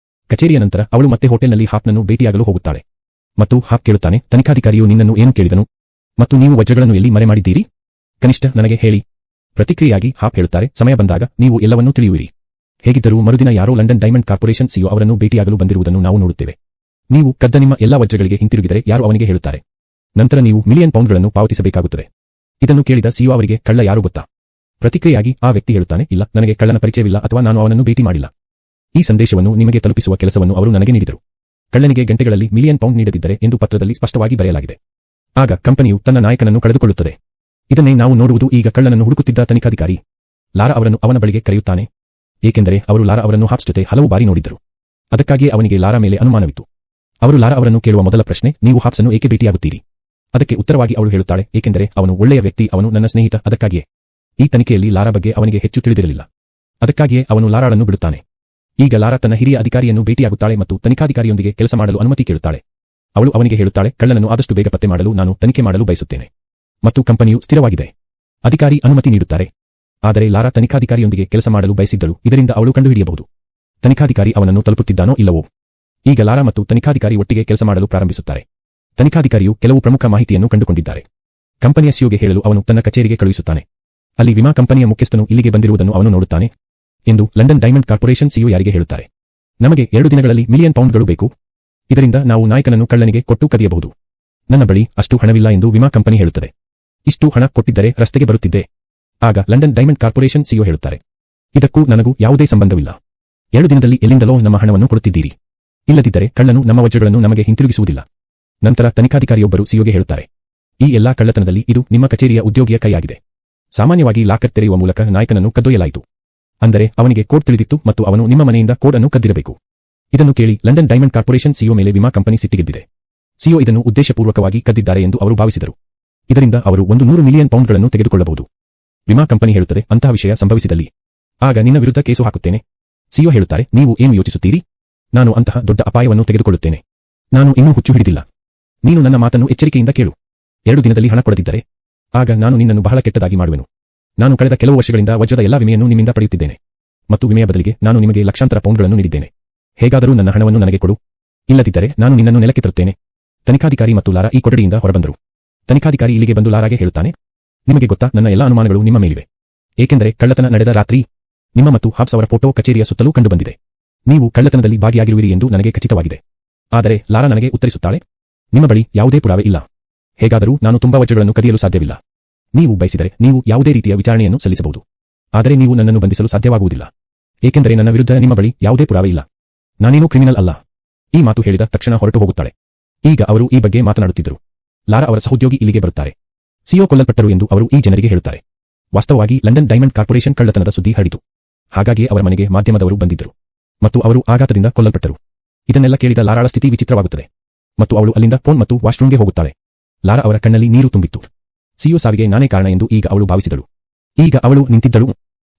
ಕಚೇರಿಯ ನಂತರ ಅವಳು ಮತ್ತೆ ಹೋಟೆಲ್ನಲ್ಲಿ ಹಾಪ್ನನ್ನು ಭೇಟಿಯಾಗಲು ಹೋಗುತ್ತಾಳೆ. ಮತ್ತು ಹಾಪ್ ಕೇಳುತ್ತಾನೆ, ತನಿಖಾಧಿಕಾರಿಯು ನಿನ್ನನ್ನು ಏನು ಕೇಳಿದನು? ಮತ್ತು ನೀವು ವಜ್ರಗಳನ್ನು ಎಲ್ಲಿ ಮರೆ ಮಾಡಿದ್ದೀರಿ? ಕನಿಷ್ಠ ನನಗೆ ಹೇಳಿ. ಪ್ರತಿಕ್ರಿಯೆಯಾಗಿ ಹಾಪ್ ಹೇಳುತ್ತಾರೆ, ಸಮಯ ಬಂದಾಗ ನೀವು ಎಲ್ಲವನ್ನೂ ತಿಳಿಯುವಿರಿ. ಹೇಗಿದ್ದರೂ ಮರುದಿನ ಯಾರೋ ಲಂಡನ್ ಡೈಮಂಡ್ ಕಾರ್ಪೊರೇಷನ್ ಸಿಇಒ ಅವರನ್ನು ಭೇಟಿಯಾಗಲು ಬಂದಿರುವುದನ್ನು ನಾವು ನೋಡುತ್ತೇವೆ. ನೀವು ಕದ್ದ ನಿಮ್ಮ ಎಲ್ಲಾ ವಜ್ರಗಳಿಗೆ ಹಿಂತಿರುಗಿದರೆ ಯಾರು ಅವನಿಗೆ ಹೇಳುತ್ತಾರೆ? ನಂತರ ನೀವು ಮಿಲಿಯನ್ ಪೌಂಡ್ಗಳನ್ನು ಪಾವತಿಸಬೇಕಾಗುತ್ತದೆ. ಇದನ್ನು ಕೇಳಿದ ಸಿಇಒ ಅವರಿಗೆ ಕಳ್ಳ ಯಾರು ಗೊತ್ತಾ? ಪ್ರತಿಕ್ರಿಯೆಯಾಗಿ ಆ ವ್ಯಕ್ತಿ ಹೇಳುತ್ತಾನೆ, ಇಲ್ಲ, ನನಗೆ ಕಳ್ಳನ ಪರಿಚಯವಿಲ್ಲ ಅಥವಾ ನಾನು ಅವನನ್ನು ಭೇಟಿ ಮಾಡಿಲ್ಲ. ಈ ಸಂದೇಶವನ್ನು ನಿಮಗೆ ತಲುಪಿಸುವ ಕೆಲಸವನ್ನು ಅವರು ನನಗೆ ನೀಡಿದರು. ಕಳ್ಳನಿಗೆ ಗಂಟೆಗಳಲ್ಲಿ ಮಿಲಿಯನ್ ಪೌಂಡ್ ನೀಡದಿದ್ದರೆ ಎಂದು ಪತ್ರದಲ್ಲಿ ಸ್ಪಷ್ಟವಾಗಿ ಬರೆಯಲಾಗಿದೆ. ಆಗ ಕಂಪನಿಯು ತನ್ನ ನಾಯಕನನ್ನು ಕಳೆದುಕೊಳ್ಳುತ್ತದೆ. ಇದನ್ನೇ ನಾವು ನೋಡುವುದು. ಈಗ ಕಳ್ಳನನ್ನು ಹುಡುಕುತ್ತಿದ್ದ ತನಿಖಾಧಿಕಾರಿ ಲಾರಾ ಅವರನ್ನು ಅವನ ಬಳಿಗೆ ಕರೆಯುತ್ತಾನೆ. ಏಕೆಂದರೆ ಅವರು ಲಾರಾ ಅವರನ್ನು ಹಾಪ್ಸ್ ಜೊತೆ ಹಲವು ಬಾರಿ ನೋಡಿದ್ದರು. ಅದಕ್ಕಾಗಿಯೇ ಅವನಿಗೆ ಲಾರಾ ಮೇಲೆ ಅನುಮಾನವಿತ್ತು. ಅವರು ಲಾರಾ ಅವರನ್ನು ಕೇಳುವ ಮೊದಲ ಪ್ರಶ್ನೆ, ನೀವು ಹಾಪ್ಸನ್ನು ಏಕೆ ಭೇಟಿಯಾಗುತ್ತೀರಿ? ಅದಕ್ಕೆ ಉತ್ತರವಾಗಿ ಅವಳು ಹೇಳುತ್ತಾಳೆ, ಏಕೆಂದರೆ ಅವನು ಒಳ್ಳೆಯ ವ್ಯಕ್ತಿ, ಅವನು ನನ್ನ ಸ್ನೇಹಿತ, ಅದಕ್ಕಾಗಿಯೇ. ಈ ತನಿಖೆಯಲ್ಲಿ ಲಾರಾ ಬಗ್ಗೆ ಅವನಿಗೆ ಹೆಚ್ಚು ತಿಳಿದಿರಲಿಲ್ಲ. ಅದಕ್ಕಾಗಿಯೇ ಅವನು ಲಾರಾಳನ್ನು ಬಿಡುತ್ತಾನೆ. ಈಗ ಲಾರಾ ತನ್ನ ಹಿರಿಯ ಅಧಿಕಾರಿಯನ್ನು ಭೇಟಿಯಾಗುತ್ತಾಳೆ ಮತ್ತು ತನಿಖಾಧಿಕಾರಿಯೊಂದಿಗೆ ಕೆಲಸ ಮಾಡಲು ಅನುಮತಿ ಕೇಳುತ್ತಾಳೆ. ಅವಳು ಅವನಿಗೆ ಹೇಳುತ್ತಾಳೆ, ಕಳ್ಳನನ್ನು ಆದಷ್ಟು ಬೇಗ ಪತ್ತೆ ಮಾಡಲು ನಾನು ತನಿಖೆ ಮಾಡಲು ಬಯಸುತ್ತೇನೆ. ಮತ್ತು ಕಂಪನಿಯು ಸ್ಥಿರವಾಗಿದೆ. ಅಧಿಕಾರಿ ಅನುಮತಿ ನೀಡುತ್ತಾರೆ. ಆದರೆ ಲಾರಾ ತನಿಖಾಧಿಕಾರಿಯೊಂದಿಗೆ ಕೆಲಸ ಮಾಡಲು ಬಯಸಿದ್ದಳು, ಇದರಿಂದ ಅವಳು ಕಂಡುಹಿಡಿಯಬಹುದು. ತನಿಖಾಧಿಕಾರಿ ಅವನನ್ನು ತಲುಪುತ್ತಿದ್ದಾನೋ ಇಲ್ಲವೋ. ಈಗ ಲಾರಾ ಮತ್ತು ತನಿಖಾಧಿಕಾರಿ ಒಟ್ಟಿಗೆ ಕೆಲಸ ಮಾಡಲು ಪ್ರಾರಂಭಿಸುತ್ತಾರೆ. ತನಿಖಾಧಿಕಾರಿಯು ಕೆಲವು ಪ್ರಮುಖ ಮಾಹಿತಿಯನ್ನು ಕಂಡುಕೊಂಡಿದ್ದಾರೆ. ಕಂಪನಿಯ ಸಿಇಒಗೆ ಹೇಳಲು ಅವನು ತನ್ನ ಕಚೇರಿಗೆ ಕಳುಹಿಸುತ್ತಾನೆ. ಅಲ್ಲಿ ವಿಮಾ ಕಂಪನಿಯ ಮುಖ್ಯಸ್ಥನು ಇಲ್ಲಿಗೆ ಬಂದಿರುವುದನ್ನು ಅವನು ನೋಡುತ್ತಾನೆ ಎಂದು ಲಂಡನ್ ಡೈಮಂಡ್ ಕಾರ್ಪೊರೇಷನ್ ಸಿಇಒ ಯಾರಿಗೆ ಹೇಳುತ್ತಾರೆ. ನಮಗೆ 2 ದಿನಗಳಲ್ಲಿ ಮಿಲಿಯನ್ ಪೌಂಡ್ಗಳು ಬೇಕು. ಇದರಿಂದ ನಾವು ನಾಯಕನನ್ನು ಕಳ್ಳನಿಗೆ ಕೊಟ್ಟು ಕದಿಯಬಹುದು. ನನ್ನ ಬಳಿ ಅಷ್ಟು ಹಣವಿಲ್ಲ ಎಂದು ವಿಮಾ ಕಂಪನಿ ಹೇಳುತ್ತದೆ. ಇಷ್ಟು ಹಣ ಕೊಟ್ಟಿದ್ದರೆ ರಸ್ತೆಗೆ ಬರುತ್ತಿದ್ದೆ. ಆಗ ಲಂಡನ್ ಡೈಮಂಡ್ ಕಾರ್ಪೊರೇಷನ್ ಸಿಇಒ ಹೇಳುತ್ತಾರೆ, ಇದಕ್ಕೂ ನನಗೂ ಯಾವುದೇ ಸಂಬಂಧವಿಲ್ಲ. 2 ದಿನದಲ್ಲಿ ಎಲ್ಲಿಂದಲೋ ನಮ್ಮ ಹಣವನ್ನು ಕೊಡುತ್ತಿದ್ದೀರಿ. ಇಲ್ಲದಿದ್ದರೆ ಕಳ್ಳನು ನಮ್ಮ ವಜ್ರಗಳನ್ನು ನಮಗೆ ಹಿಂತಿರುಗಿಸುವುದಿಲ್ಲ. ನಂತರ ತನಿಖಾಧಿಕಾರಿಯೊಬ್ಬರು ಸಿಇಒಗೆ ಹೇಳುತ್ತಾರೆ, ಈ ಎಲ್ಲಾ ಕಳ್ಳತನದಲ್ಲಿ ಇದು ನಿಮ್ಮ ಕಚೇರಿಯ ಉದ್ಯೋಗಿಯ ಕೈಯಾಗಿದೆ. ಸಾಮಾನ್ಯವಾಗಿ ಲಾಕರ್ ತೆರೆಯುವ ಮೂಲಕ ನಾಯಕನನ್ನು ಕದ್ದೊಯ್ಯಲಾಯಿತು. ಅಂದರೆ ಅವನಿಗೆ ಕೋಡ್ ತಿಳಿದಿತ್ತು ಮತ್ತು ಅವನು ನಿಮ್ಮ ಮನೆಯಿಂದ ಕೋಡ್ ಅನ್ನು ಕದ್ದಿರಬೇಕು. ಇದನ್ನು ಕೇಳಿ ಲಂಡನ್ ಡೈಮಂಡ್ ಕಾರ್ಪೊರೇಷನ್ ಸಿಇಒ ಮೇಲೆ ವಿಮಾ ಕಂಪನಿ ಸಿಟ್ಟಿಗೆದ್ದಿದೆ. ಸಿಒ ಇದನ್ನು ಉದ್ದೇಶಪೂರ್ವಕವಾಗಿ ಕದ್ದಿದ್ದಾರೆ ಎಂದು ಅವರು ಭಾವಿಸಿದರು. ಇದರಿಂದ ಅವರು 100 ಮಿಲಿಯನ್ ಪೌಂಡ್ಗಳನ್ನು ತೆಗೆದುಕೊಳ್ಳಬಹುದು. ವಿಮಾ ಕಂಪನಿ ಹೇಳುತ್ತದೆ, ಅಂತಹ ವಿಷಯ ಸಂಭವಿಸಿದಲ್ಲಿ ಆಗ ನಿನ್ನ ವಿರುದ್ಧ ಕೇಸು ಹಾಕುತ್ತೇನೆ. ಸಿಒ ಹೇಳುತ್ತಾರೆ, ನೀವು ಏನು ಯೋಚಿಸುತ್ತೀರಿ? ನಾನು ಅಂತಹ ದೊಡ್ಡ ಅಪಾಯವನ್ನು ತೆಗೆದುಕೊಳ್ಳುತ್ತೇನೆ. ನಾನು ಇನ್ನೂ ಹುಚ್ಚು ಹಿಡಿದಿಲ್ಲ. ನೀನು ನನ್ನ ಮಾತನ್ನು ಎಚ್ಚರಿಕೆಯಿಂದ ಕೇಳು. 2 ದಿನದಲ್ಲಿ ಹಣ ಕೊಡದಿದ್ದರೆ ಆಗ ನಾನು ನಿನ್ನನ್ನು ಬಹಳ ಕೆಟ್ಟದಾಗಿ ಮಾಡುವೆನು. ನಾನು ಕಳೆದ ಕೆಲವು ವರ್ಷಗಳಿಂದ ವಜ್ರದ ಎಲ್ಲಾ ವಿಮೆಯನ್ನು ನಿಮ್ಮಿಂದ ಪಡೆಯುತ್ತಿದ್ದೇನೆ ಮತ್ತು ವಿಮೆಯ ಬದಲಿಗೆ ನಾನು ನಿಮಗೆ ಲಕ್ಷಾಂತರ ಪೌಂಡ್ಗಳನ್ನು ನೀಡಿದ್ದೇನೆ. ಹೇಗಾದರೂ ನನ್ನ ಹಣವನ್ನು ನನಗೆ ಕೊಡು, ಇಲ್ಲದಿದ್ದರೆ ನಾನು ನಿನ್ನನ್ನು ನೆಲಕ್ಕೆ ತರುತ್ತೇನೆ. ತನಿಖಾಧಿಕಾರಿ ಮತ್ತು ಲಾರಾ ಈ ಕೊಠಡಿಯಿಂದ ಹೊರಬಂದರು. ತನಿಖಾಧಿಕಾರಿ ಇಲ್ಲಿಗೆ ಬಂದು ಲಾರಾಗೆ ಹೇಳುತ್ತಾನೆ, ನಿಮಗೆ ಗೊತ್ತಾ, ನನ್ನ ಎಲ್ಲಾ ಅನುಮಾನಗಳು ನಿಮ್ಮ ಮೇಲಿವೆ. ಏಕೆಂದರೆ ಕಳ್ಳತನ ನಡೆದ ರಾತ್ರಿ ನಿಮ್ಮ ಮತ್ತು ಹಾಬ್ಸ್ ಅವರ ಫೋಟೋ ಕಚೇರಿಯ ಸುತ್ತಲೂ ಕಂಡುಬಂದಿದೆ. ನೀವು ಕಳ್ಳತನದಲ್ಲಿ ಭಾಗಿಯಾಗಿರುವಿರಿ ಎಂದು ನನಗೆ ಖಚಿತವಾಗಿದೆ. ಆದರೆ ಲಾರಾ ನನಗೆ ಉತ್ತರಿಸುತ್ತಾಳೆ, ನಿಮ್ಮ ಬಳಿ ಯಾವುದೇ ಪುರಾವೆ ಇಲ್ಲ. ಹೇಗಾದರೂ ನಾನು ತುಂಬಾ ವಜ್ರಗಳನ್ನು ಕದಿಯಲು ಸಾಧ್ಯವಿಲ್ಲ. ನೀವು ಬಯಸಿದರೆ ನೀವು ಯಾವುದೇ ರೀತಿಯ ವಿಚಾರಣೆಯನ್ನು ಸಲ್ಲಿಸಬಹುದು. ಆದರೆ ನೀವು ನನ್ನನ್ನು ಬಂಧಿಸಲು ಸಾಧ್ಯವಾಗುವುದಿಲ್ಲ. ಏಕೆಂದರೆ ನನ್ನ ವಿರುದ್ಧ ನಿಮ್ಮ ಬಳಿ ಯಾವುದೇ ಪುರಾವೆ ಇಲ್ಲ. ನಾನೇನೂ ಕ್ರಿಮಿನಲ್ ಅಲ್ಲ. ಈ ಮಾತು ಹೇಳಿದ ತಕ್ಷಣ ಹೊರಟು ಹೋಗುತ್ತಾಳೆ. ಈಗ ಅವರು ಈ ಬಗ್ಗೆ ಮಾತನಾಡುತ್ತಿದ್ದರು. ಲಾರಾ ಅವರ ಸಹೋದ್ಯೋಗಿ ಇಲ್ಲಿಗೆ ಬರುತ್ತಾರೆ. ಸಿಒ ಕೊಲ್ಲಲ್ಪಟ್ಟರು ಎಂದು ಅವರು ಈ ಜನರಿಗೆ ಹೇಳುತ್ತಾರೆ. ವಾಸ್ತವವಾಗಿ ಲಂಡನ್ ಡೈಮಂಡ್ ಕಾರ್ಪೊರೇಷನ್ ಕಳ್ಳತನದ ಸುದ್ದಿ ಹರಡಿತು. ಹಾಗಾಗಿ ಅವರ ಮನೆಗೆ ಮಾಧ್ಯಮದವರು ಬಂದಿದ್ದರು ಮತ್ತು ಅವರು ಆಘಾತದಿಂದ ಕೊಲ್ಲಲ್ಪಟ್ಟರು. ಇದನ್ನೆಲ್ಲ ಕೇಳಿದ ಲಾರಾಳ ಸ್ಥಿತಿ ವಿಚಿತ್ರವಾಗುತ್ತದೆ ಮತ್ತು ಅವಳು ಅಲ್ಲಿಂದ ಫೋನ್ ಮತ್ತು ವಾಶ್ರೂಮ್ಗೆ ಹೋಗುತ್ತಾಳೆ. ಲಾರಾ ಅವರ ಕಣ್ಣಲ್ಲಿ ನೀರು ತುಂಬಿತ್ತು. ಸಿಒ ಸಾವಿಗೆ ನಾನೇ ಕಾರಣ ಎಂದು ಈಗ ಅವಳು ಭಾವಿಸಿದಳು. ಈಗ ಅವಳು ನಿಂತಿದ್ದಳು.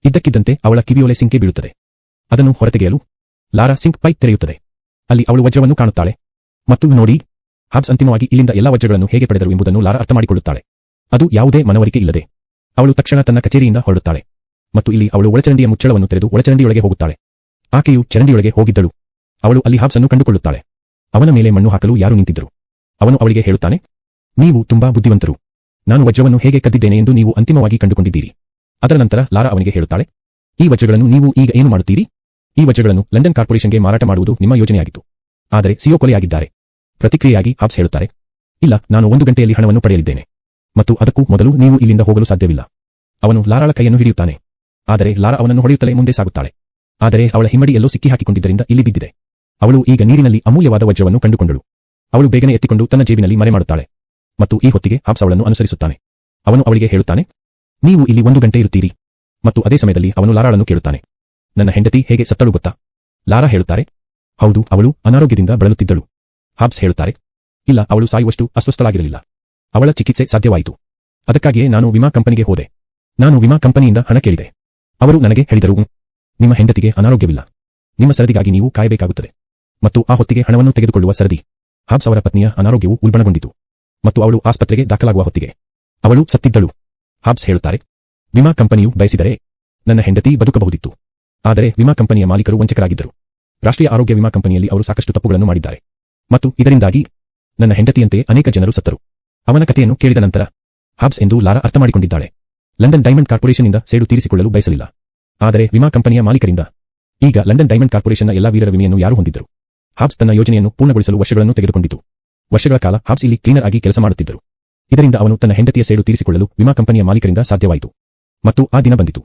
ಇದ್ದಕ್ಕಿದ್ದಂತೆ ಅವಳ ಕಿವಿಯೊಲೆ ಸಿಂಕೆ ಬೀಳುತ್ತದೆ. ಅದನ್ನು ಹೊರತೆಗೆಯಲು ಲಾರಾ ಸಿಂಕ್ ಪೈಪ್ ತೆರೆಯುತ್ತದೆ. ಅಲ್ಲಿ ಅವಳು ವಜ್ರವನ್ನು ಕಾಣುತ್ತಾಳೆ. ಮತ್ತು ನೋಡಿ, ಹಾಬ್ಸ್ ಅಂತಿಮವಾಗಿ ಇಲ್ಲಿಂದ ಎಲ್ಲಾ ವಜ್ರಗಳನ್ನು ಹೇಗೆ ಪಡೆದರು ಎಂಬುದನ್ನು ಲಾರಾ ಅರ್ಥಮಾಡಿಕೊಳ್ಳುತ್ತಾಳೆ. ಅದು ಯಾವುದೇ ಮನವರಿಕೆ ಇಲ್ಲದೆ ಅವಳು ತಕ್ಷಣ ತನ್ನ ಕಚೇರಿಯಿಂದ ಹೊರಡುತ್ತಾಳೆ ಮತ್ತು ಇಲ್ಲಿ ಅವಳು ಒಳಚರಂಡಿಯ ಮುಚ್ಚಳವನ್ನು ತೆರೆದು ಒಳಚರಂಡಿಯೊಳಗೆ ಹೋಗುತ್ತಾಳೆ. ಆಕೆಯು ಚರಂಡಿಯೊಳಗೆ ಹೋಗಿದ್ದಳು. ಅವಳು ಅಲ್ಲಿ ಹಾಬ್ಸ್ ಅನ್ನು ಕಂಡುಕೊಳ್ಳುತ್ತಾಳೆ. ಅವನ ಮೇಲೆ ಮಣ್ಣು ಹಾಕಲು ಯಾರು ನಿಂತಿದ್ದರು? ಅವನು ಅವಳಿಗೆ ಹೇಳುತ್ತಾನೆ, ನೀವು ತುಂಬಾ ಬುದ್ಧಿವಂತರು. ನಾನು ವಜ್ರವನ್ನು ಹೇಗೆ ಕದ್ದಿದ್ದೇನೆ ಎಂದು ನೀವು ಅಂತಿಮವಾಗಿ ಕಂಡುಕೊಂಡಿದ್ದೀರಿ. ಅದರ ನಂತರ ಲಾರಾ ಅವನಿಗೆ ಹೇಳುತ್ತಾಳೆ, ಈ ವಜ್ರಗಳನ್ನು ನೀವು ಈಗ ಏನು ಮಾಡುತ್ತೀರಿ? ಈ ವಜ್ರಗಳನ್ನು ಲಂಡನ್ ಕಾರ್ಪೊರೇಷನ್ಗೆ ಮಾರಾಟ ಮಾಡುವುದು ನಿಮ್ಮ ಯೋಜನೆಯಾಗಿತ್ತು. ಆದರೆ ಸಿಒ ಕೊಲೆಯಾಗಿದ್ದಾರೆ. ಪ್ರತಿಕ್ರಿಯೆಯಾಗಿ ಹಾಬ್ಸ್ ಹೇಳುತ್ತಾರೆ, ಇಲ್ಲ, ನಾನು 1 ಗಂಟೆಯಲ್ಲಿ ಹಣವನ್ನು ಪಡೆಯಲಿದ್ದೇನೆ ಮತ್ತು ಅದಕ್ಕೂ ಮೊದಲು ನೀವು ಇಲ್ಲಿಂದ ಹೋಗಲು ಸಾಧ್ಯವಿಲ್ಲ. ಅವನು ಲಾರಾಳ ಕೈಯನ್ನು ಹಿಡಿಯುತ್ತಾನೆ. ಆದರೆ ಲಾರಾ ಅವನನ್ನು ಹೊಡೆಯುತ್ತಲೇ ಮುಂದೆ ಸಾಗುತ್ತಾಳೆ. ಆದರೆ ಅವಳ ಹಿಮ್ಮಡಿ ಎಲ್ಲೋ ಸಿಕ್ಕಿ ಹಾಕಿಕೊಂಡಿದ್ದರಿಂದ ಇಲ್ಲಿ ಬಿದ್ದಿದೆ. ಅವಳು ಈಗ ನೀರಿನಲ್ಲಿ ಅಮೂಲ್ಯವಾದ ವಜ್ರವನ್ನು ಕಂಡುಕೊಂಡಳು. ಅವಳು ಬೇಗನೆ ಎತ್ತಿಕೊಂಡು ತನ್ನ ಜೇಬಿನಲ್ಲಿ ಮರೆ ಮಾಡುತ್ತಾಳೆ ಮತ್ತು ಈ ಹೊತ್ತಿಗೆ ಹಾಬ್ಸ್ ಅವಳನ್ನು ಅನುಸರಿಸುತ್ತಾನೆ. ಅವನು ಅವಳಿಗೆ ಹೇಳುತ್ತಾನೆ, ನೀವು ಇಲ್ಲಿ 1 ಗಂಟೆ ಇರುತ್ತೀರಿ. ಮತ್ತು ಅದೇ ಸಮಯದಲ್ಲಿ ಅವನು ಲಾರಾಳನ್ನು ಕೇಳುತ್ತಾನೆ, ನನ್ನ ಹೆಂಡತಿ ಹೇಗೆ ಸತ್ತಳು ಗೊತ್ತಾ? ಲಾರಾ ಹೇಳುತ್ತಾರೆ, ಹೌದು, ಅವಳು ಅನಾರೋಗ್ಯದಿಂದ ಬಳಲುತ್ತಿದ್ದಳು. ಹಾಬ್ಸ್ ಹೇಳುತ್ತಾರೆ, ಇಲ್ಲ, ಅವಳು ಸಾಯುವಷ್ಟು ಅಸ್ವಸ್ಥಳಾಗಿರಲಿಲ್ಲ. ಅವಳ ಚಿಕಿತ್ಸೆ ಸಾಧ್ಯವಾಯಿತು. ಅದಕ್ಕಾಗಿಯೇ ನಾನು ವಿಮಾ ಕಂಪನಿಗೆ ಹೋದೆ. ನಾನು ವಿಮಾ ಕಂಪನಿಯಿಂದ ಹಣ ಕೇಳಿದೆ. ಅವರು ನನಗೆ ಹೇಳಿದರು, ನಿಮ್ಮ ಹೆಂಡತಿಗೆ ಅನಾರೋಗ್ಯವಿಲ್ಲ. ನಿಮ್ಮ ಸರದಿಗಾಗಿ ನೀವು ಕಾಯಬೇಕಾಗುತ್ತದೆ. ಮತ್ತು ಆ ಹೊತ್ತಿಗೆ ಹಣವನ್ನು ತೆಗೆದುಕೊಳ್ಳುವ ಸರದಿ. ಹಾಬ್ಸ್ ಅವರ ಪತ್ನಿಯ ಅನಾರೋಗ್ಯವು ಉಲ್ಬಣಗೊಂಡಿತು ಮತ್ತು ಅವಳು ಆಸ್ಪತ್ರೆಗೆ ದಾಖಲಾಗುವ ಹೊತ್ತಿಗೆ ಅವಳು ಸತ್ತಿದ್ದಳು. ಹಾಬ್ಸ್ ಹೇಳುತ್ತಾರೆ, ವಿಮಾ ಕಂಪನಿಯು ಬಯಸಿದರೆ ನನ್ನ ಹೆಂಡತಿ ಬದುಕಬಹುದಿತ್ತು. ಆದರೆ ವಿಮಾ ಕಂಪನಿಯ ಮಾಲೀಕರು ವಂಚಕರಾಗಿದ್ದರು. ರಾಷ್ಟ್ರೀಯ ಆರೋಗ್ಯ ವಿಮಾ ಕಂಪನಿಯಲ್ಲಿ ಅವರು ಸಾಕಷ್ಟು ತಪ್ಪುಗಳನ್ನು ಮಾಡಿದ್ದಾರೆ ಮತ್ತು ಇದರಿಂದಾಗಿ ನನ್ನ ಹೆಂಡತಿಯಂತೆ ಅನೇಕ ಜನರು ಸತ್ತರು. ಅವನ ಕಥೆಯನ್ನು ಕೇಳಿದ ನಂತರ ಹಾಬ್ಸ್ ಎಂದು ಲಾರಾ ಅರ್ಥಮಾಡಿಕೊಂಡಿದ್ದಾಳೆ. ಲಂಡನ್ ಡೈಮಂಡ್ ಕಾರ್ಪೊರೇಷನ್ನಿಂದ ಸೇಡು ತೀರಿಸಿಕೊಳ್ಳಲು ಬಯಸಲಿಲ್ಲ. ಆದರೆ ವಿಮಾ ಕಂಪನಿಯ ಮಾಲೀಕರಿಂದ. ಈಗ ಲಂಡನ್ ಡೈಮಂಡ್ ಕಾರ್ಪೊರೇಷನ್ನ ಎಲ್ಲಾ ವೀರರ ವಿಮೆಯನ್ನು ಯಾರು ಹೊಂದಿದ್ದರು? ಹಾಬ್ಸ್ ತನ್ನ ಯೋಜನೆಯನ್ನು ಪೂರ್ಣಗೊಳಿಸಲು ವರ್ಷಗಳನ್ನು ತೆಗೆದುಕೊಂಡಿತು. ವರ್ಷಗಳ ಕಾಲ ಹಾಬ್ಸ್ ಇಲ್ಲಿ ಕ್ಲೀನರ್ ಆಗಿ ಕೆಲಸ ಮಾಡುತ್ತಿದ್ದರು. ಇದರಿಂದ ಅವನು ತನ್ನ ಹೆಂಡತಿಯ ಸೇಡು ತೀರಿಸಿಕೊಳ್ಳಲು ವಿಮಾ ಕಂಪನಿಯ ಮಾಲೀಕರಿಂದ ಸಾಧ್ಯವಾಯಿತು. ಮತ್ತು ಆ ದಿನ ಬಂದಿತು.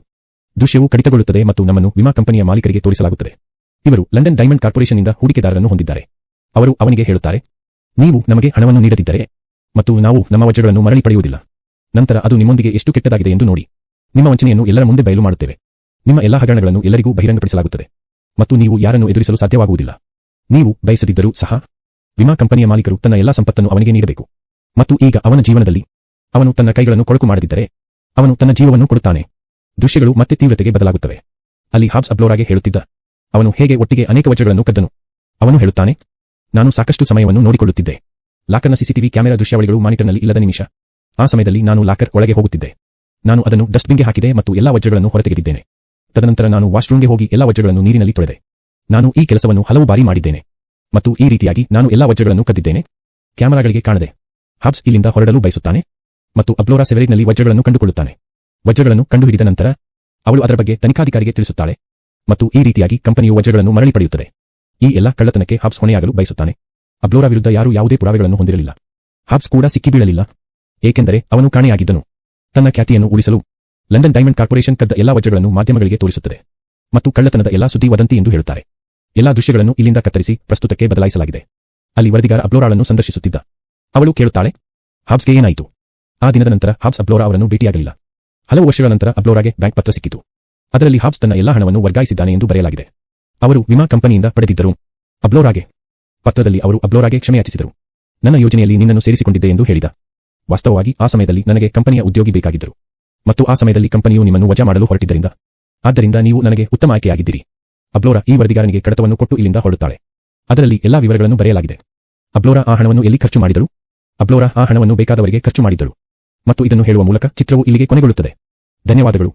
ದೃಶ್ಯವು ಕಡಿತಗೊಳ್ಳುತ್ತದೆ ಮತ್ತು ನಮ್ಮನ್ನು ವಿಮಾ ಕಂಪನಿಯ ಮಾಲೀಕರಿಗೆ ತೋರಿಸಲಾಗುತ್ತದೆ. ಇವರು ಲಂಡನ್ ಡೈಮಂಡ್ ಕಾರ್ಪೊರೇಷನ್ನಿಂದ ಹೂಡಿಕೆದಾರರನ್ನು ಹೊಂದಿದ್ದಾರೆ. ಅವರು ಅವನಿಗೆ ಹೇಳುತ್ತಾರೆ, ನೀವು ನಮಗೆ ಹಣವನ್ನು ನೀಡದಿದ್ದರೆ ಮತ್ತು ನಾವು ನಮ್ಮ ವಜ್ರಗಳನ್ನು ಮರಳಿ ಪಡೆಯುವುದಿಲ್ಲ. ನಂತರ ಅದು ನಿಮ್ಮೊಂದಿಗೆ ಎಷ್ಟು ಕೆಟ್ಟದಾಗಿದೆ ಎಂದು ನೋಡಿ. ನಿಮ್ಮ ವಂಚನೆಯನ್ನು ಎಲ್ಲರ ಮುಂದೆ ಬಯಲು ಮಾಡುತ್ತೇವೆ. ನಿಮ್ಮ ಎಲ್ಲಾ ಹಗರಣಗಳನ್ನು ಎಲ್ಲರಿಗೂ ಬಹಿರಂಗಪಡಿಸಲಾಗುತ್ತದೆ ಮತ್ತು ನೀವು ಯಾರನ್ನು ಎದುರಿಸಲು ಸಾಧ್ಯವಾಗುವುದಿಲ್ಲ. ನೀವು ಬಯಸದಿದ್ದರೂ ಸಹ ವಿಮಾ ಕಂಪನಿಯ ಮಾಲೀಕರು ತನ್ನ ಎಲ್ಲಾ ಸಂಪತ್ತನ್ನು ಅವನಿಗೆ ನೀಡಬೇಕು. ಮತ್ತು ಈಗ ಅವನ ಜೀವನದಲ್ಲಿ ಅವನು ತನ್ನ ಕೈಗಳನ್ನು ಕೊಳಕು ಮಾಡದಿದ್ದರೆ ಅವನು ತನ್ನ ಜೀವವನ್ನು ಕೊಡುತ್ತಾನೆ. ದೃಶ್ಯಗಳು ಮತ್ತೆ ತೀವ್ರತೆಗೆ ಬದಲಾಗುತ್ತವೆ. ಅಲ್ಲಿ ಹಾಬ್ಸ್ ಅಬ್ಲೋರಾಗೆ ಹೇಳುತ್ತಿದ್ದ ಅವನು ಹೇಗೆ ಒಟ್ಟಿಗೆ ಅನೇಕ ವಜ್ರಗಳನ್ನು ಕದ್ದನು. ಅವನು ಹೇಳುತ್ತಾನೆ, ನಾನು ಸಾಕಷ್ಟು ಸಮಯವನ್ನು ನೋಡಿಕೊಳ್ಳುತ್ತಿದ್ದೆ. ಲಾಕರ್ನ ಸಿಸಿಟಿವಿ ಕ್ಯಾಮೆರಾ ದೃಶ್ಯಾವಳಿಗಳು ಮಾನಿಟರ್ನಲ್ಲಿ ಇಲ್ಲದ ನಿಮಿಷ. ಆ ಸಮಯದಲ್ಲಿ ನಾನು ಲಾಕರ್ ಒಳಗೆ ಹೋಗುತ್ತಿದ್ದೆ. ನಾನು ಅದನ್ನು ಡಸ್ಟ್ಬಿನ್ಗೆ ಹಾಕಿದೆ ಮತ್ತು ಎಲ್ಲಾ ವಜ್ರಗಳನ್ನು ಹೊರತೆಗೆದಿದ್ದೇನೆ. ತದನಂತರ ನಾನು ವಾಶ್ರೂಮ್ಗೆ ಹೋಗಿ ಎಲ್ಲಾ ವಜ್ರಗಳನ್ನು ನೀರಿನಲ್ಲಿ ತೊಳೆದೆ. ನಾನು ಈ ಕೆಲಸವನ್ನು ಹಲವು ಬಾರಿ ಮಾಡಿದ್ದೇನೆ ಮತ್ತು ಈ ರೀತಿಯಾಗಿ ನಾನು ಎಲ್ಲಾ ವಜ್ರಗಳನ್ನು ಕದ್ದಿದ್ದೇನೆ. ಕ್ಯಾಮೆರಾಗಳಿಗೆ ಕಾಣದೆ ಹಾಬ್ಸ್ ಇಲ್ಲಿಂದ ಹೊರಡಲು ಬಯಸುತ್ತಾನೆ ಮತ್ತು ಅಬ್ಲೋರಾ ಸೆವೆರಿಗ್ನಲ್ಲಿ ವಜ್ರಗಳನ್ನು ಕಂಡುಕೊಳ್ಳುತ್ತಾನೆ. ವಜ್ರಗಳನ್ನು ಕಂಡುಹಿಡಿದ ನಂತರ ಅವಳು ಅದರ ಬಗ್ಗೆ ತನಿಖಾಧಿಕಾರಿಗೆ ತಿಳಿಸುತ್ತಾಳೆ ಮತ್ತು ಈ ರೀತಿಯಾಗಿ ಕಂಪನಿಯು ವಜ್ರಗಳನ್ನು ಮರಳಿ ಪಡೆಯುತ್ತದೆ. ಈ ಎಲ್ಲಾ ಕಳ್ಳತನಕ್ಕೆ ಹಾಬ್ಸ್ ಹೊಣೆಯಾಗಲು ಬಯಸುತ್ತಾನೆ. ಅಬ್ಲೋರಾ ವಿರುದ್ಧ ಯಾರೂ ಯಾವುದೇ ಪುರಾವೆಗಳನ್ನು ಹೊಂದಿರಲಿಲ್ಲ. ಹಾಬ್ಸ್ ಕೂಡ ಸಿಕ್ಕಿಬೀಳಲಿಲ್ಲ, ಏಕೆಂದರೆ ಅವನು ಕಾಣೆಯಾಗಿದ್ದನು. ತನ್ನ ಖ್ಯಾತಿಯನ್ನು ಉಳಿಸಲು ಲಂಡನ್ ಡೈಮಂಡ್ ಕಾರ್ಪೊರೇಷನ್ ಕದ್ದ ಎಲ್ಲಾ ವಜ್ರಗಳನ್ನು ಮಾಧ್ಯಮಗಳಿಗೆ ತೋರಿಸುತ್ತದೆ ಮತ್ತು ಕಳ್ಳತನದ ಎಲ್ಲಾ ಸುದ್ದಿ ವದಂತಿ ಎಂದು ಹೇಳುತ್ತಾರೆ. ಎಲ್ಲಾ ದೃಶ್ಯಗಳನ್ನು ಇಲ್ಲಿಂದ ಕತ್ತರಿಸಿ ಪ್ರಸ್ತುತಕ್ಕೆ ಬದಲಾಯಿಸಲಾಗಿದೆ. ಅಲ್ಲಿ ವರದಿಗಾರ ಅಬ್ಲೋರಾಳನ್ನು ಸಂದರ್ಶಿಸುತ್ತಿದ್ದ. ಅವಳು ಕೇಳುತ್ತಾಳೆ, ಹಾಬ್ಸ್ಗೆ ಏನಾಯಿತು? ಆ ದಿನದ ನಂತರ ಹಾಬ್ಸ್ ಅಬ್ಲೋರಾ ಅವರನ್ನು ಭೇಟಿಯಾಗಲಿಲ್ಲ. ಹಲವು ವರ್ಷಗಳ ನಂತರ ಅಬ್ಲೋರಾಗೆ ಬ್ಯಾಂಕ್ ಪತ್ರ ಸಿಕ್ಕಿತು. ಅದರಲ್ಲಿ ಹಾಬ್ಸ್ ತನ್ನ ಎಲ್ಲಾ ಹಣವನ್ನು ವರ್ಗಾಯಿಸಿದ್ದಾನೆ ಎಂದು ಬರೆಯಲಾಗಿದೆ. ಅವರು ವಿಮಾ ಕಂಪನಿಯಿಂದ ಪಡೆದಿದ್ದರು. ಅಬ್ಲೋರಾಗೆ ಪತ್ರದಲ್ಲಿ ಅವರು ಅಬ್ಲೋರಾಗೆ ಕ್ಷಮೆಯಾಚಿಸಿದರು. ನನ್ನ ಯೋಜನೆಯಲ್ಲಿ ನಿನ್ನನ್ನು ಸೇರಿಸಿಕೊಂಡಿದ್ದೆ ಎಂದು ಹೇಳಿದ. ವಾಸ್ತವವಾಗಿ ಆ ಸಮಯದಲ್ಲಿ ನನಗೆ ಕಂಪನಿಯ ಉದ್ಯೋಗಿ ಬೇಕಾಗಿದ್ದರು. ಮತ್ತು ಆ ಸಮಯದಲ್ಲಿ ಕಂಪನಿಯು ನಿಮ್ಮನ್ನು ವಜಾ ಮಾಡಲು ಹೊರಟಿದ್ದರಿಂದ. ಆದ್ದರಿಂದ ನೀವು ನನಗೆ ಉತ್ತಮ ಆಯ್ಕೆಯಾಗಿದ್ದೀರಿ. ಅಬ್ಲೋರಾ ಈ ವರದಿಗಾರನಿಗೆ ಕಡತವನ್ನು ಕೊಟ್ಟು ಇಲ್ಲಿಂದ ಹೊರಡುತ್ತಾಳೆ. ಅದರಲ್ಲಿ ಎಲ್ಲಾ ವಿವರಗಳನ್ನು ಬರೆಯಲಾಗಿದೆ. ಅಬ್ಲೋರಾ ಆ ಹಣವನ್ನು ಎಲ್ಲಿ ಖರ್ಚು ಮಾಡಿದಳು? ಅಬ್ಲೋರಾ ಆ ಹಣವನ್ನು ಬೇಕಾದವರಿಗೆ ಖರ್ಚು ಮಾಡಿದ್ದಳು. ಮತ್ತು ಇದನ್ನು ಹೇಳುವ ಮೂಲಕ ಚಿತ್ರವು ಇಲ್ಲಿಗೆ ಕೊನೆಗೊಳ್ಳುತ್ತದೆ. ಧನ್ಯವಾದಗಳು.